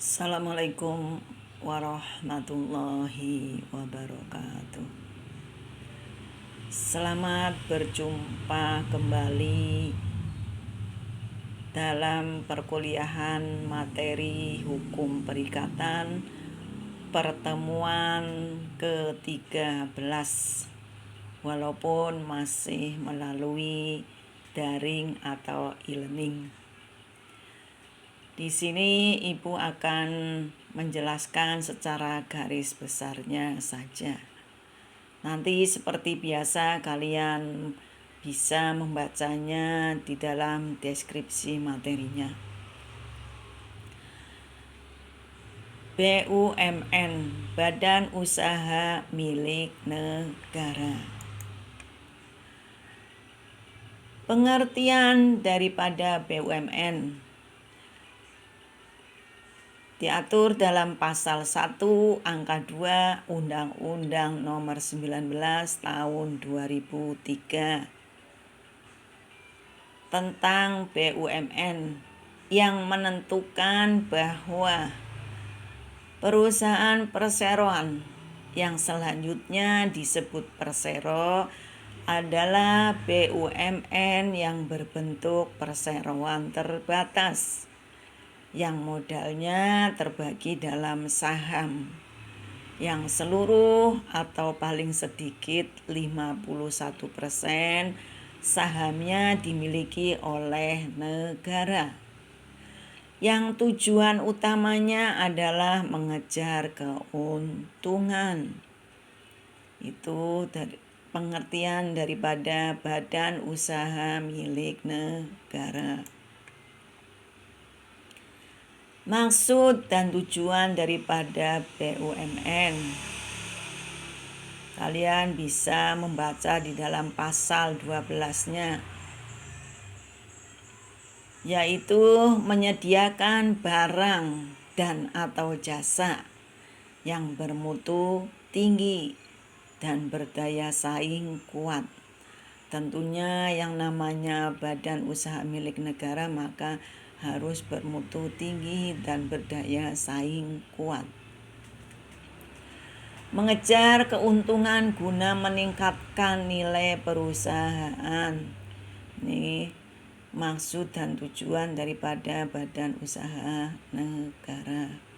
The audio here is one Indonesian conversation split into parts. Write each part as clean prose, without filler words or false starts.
Assalamualaikum warahmatullahi wabarakatuh. Selamat berjumpa kembali dalam perkuliahan materi hukum perikatan pertemuan ke-13, walaupun masih melalui daring atau e-learning. Di sini Ibu akan menjelaskan secara garis besarnya saja. Nanti seperti biasa kalian bisa membacanya di dalam deskripsi materinya. BUMN, Badan Usaha Milik Negara. Pengertian daripada BUMN diatur dalam pasal 1 angka 2 Undang-Undang Nomor 19 Tahun 2003 tentang BUMN yang menentukan bahwa perusahaan perseroan yang selanjutnya disebut persero adalah BUMN yang berbentuk perseroan terbatas yang modalnya terbagi dalam saham yang seluruh atau paling sedikit 51% sahamnya dimiliki oleh negara, yang tujuan utamanya adalah mengejar keuntungan. Itu dari pengertian daripada badan usaha milik negara. Maksud dan tujuan daripada BUMN kalian bisa membaca di dalam pasal 12-nya, yaitu menyediakan barang dan atau jasa yang bermutu tinggi dan berdaya saing kuat. Tentunya yang namanya badan usaha milik negara maka harus bermutu tinggi dan berdaya saing kuat. Mengejar keuntungan guna meningkatkan nilai perusahaan. Ini maksud dan tujuan daripada badan usaha negara.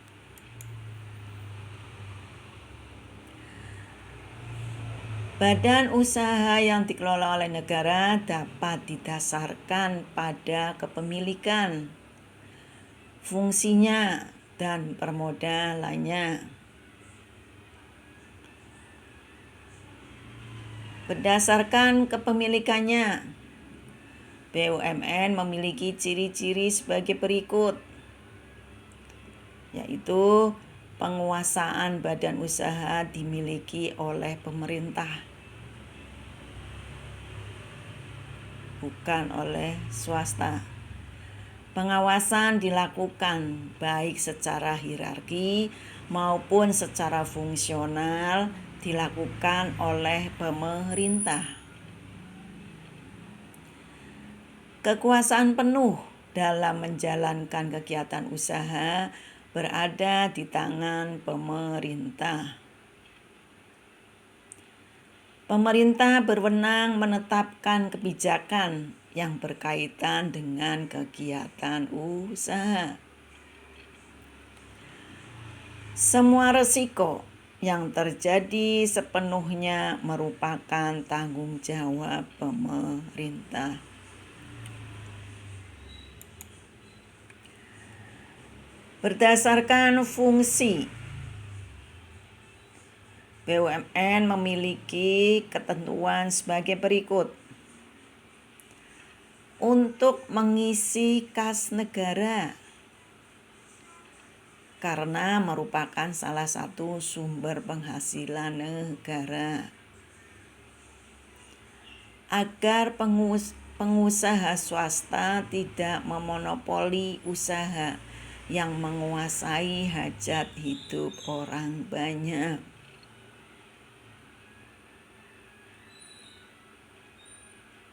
Badan usaha yang dikelola oleh negara dapat didasarkan pada kepemilikan, fungsinya, dan permodalannya. Berdasarkan kepemilikannya, BUMN memiliki ciri-ciri sebagai berikut, yaitu penguasaan badan usaha dimiliki oleh pemerintah, bukan oleh swasta. Pengawasan dilakukan baik secara hierarki maupun secara fungsional dilakukan oleh pemerintah. Kekuasaan penuh dalam menjalankan kegiatan usaha berada di tangan pemerintah. Pemerintah berwenang menetapkan kebijakan yang berkaitan dengan kegiatan usaha. Semua resiko yang terjadi sepenuhnya merupakan tanggung jawab pemerintah. Berdasarkan fungsi, BUMN memiliki ketentuan sebagai berikut. Untuk mengisi kas negara, karena merupakan salah satu sumber penghasilan negara. Agar pengusaha swasta tidak memonopoli usaha yang menguasai hajat hidup orang banyak.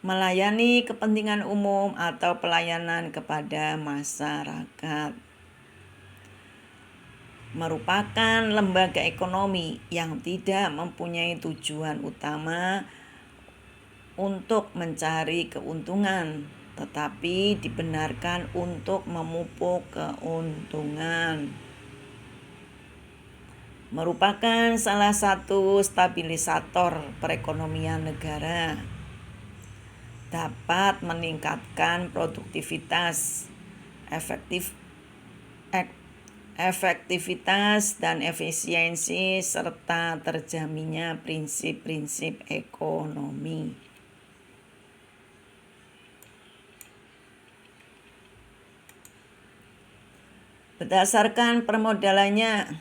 Melayani kepentingan umum atau pelayanan kepada masyarakat. merupakan lembaga ekonomi yang tidak mempunyai tujuan utama untuk mencari keuntungan, tetapi dibenarkan untuk memupuk keuntungan. Merupakan salah satu stabilisator perekonomian negara. Dapat meningkatkan produktivitas, efektivitas dan efisiensi serta terjaminnya prinsip-prinsip ekonomi. Berdasarkan permodalannya,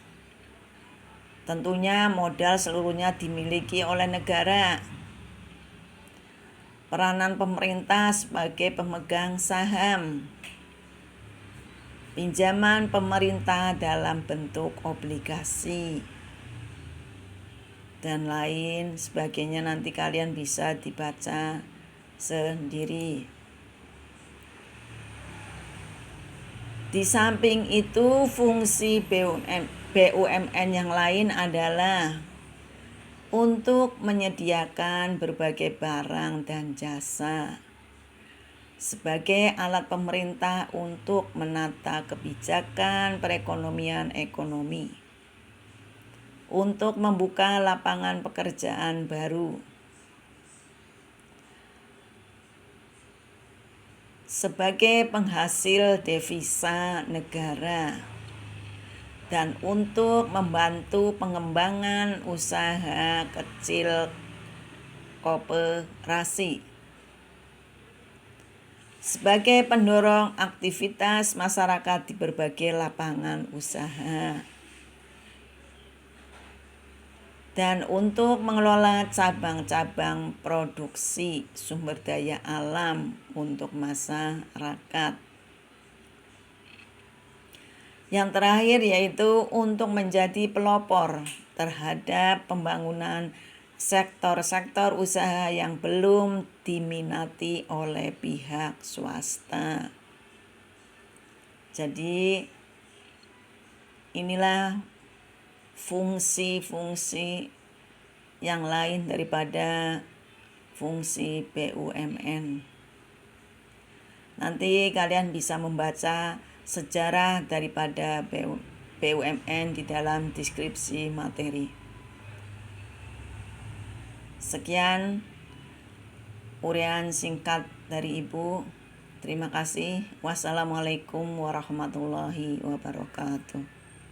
tentunya modal seluruhnya dimiliki oleh negara. Peranan pemerintah sebagai pemegang saham, pinjaman pemerintah dalam bentuk obligasi, dan lain sebagainya, nanti kalian bisa dibaca sendiri. Di samping itu, fungsi BUMN yang lain adalah untuk menyediakan berbagai barang dan jasa sebagai alat pemerintah untuk menata kebijakan perekonomian ekonomi, untuk membuka lapangan pekerjaan baru, sebagai penghasil devisa negara, dan untuk membantu pengembangan usaha kecil koperasi, sebagai pendorong aktivitas masyarakat di berbagai lapangan usaha, dan untuk mengelola cabang-cabang produksi sumber daya alam untuk masyarakat. Yang terakhir yaitu untuk menjadi pelopor terhadap pembangunan sektor-sektor usaha yang belum diminati oleh pihak swasta. Jadi inilah fungsi-fungsi yang lain daripada fungsi BUMN. Nanti kalian bisa membaca sejarah daripada BUMN di dalam deskripsi materi. Sekian uraian singkat dari Ibu. Terima kasih. Wassalamualaikum warahmatullahi wabarakatuh.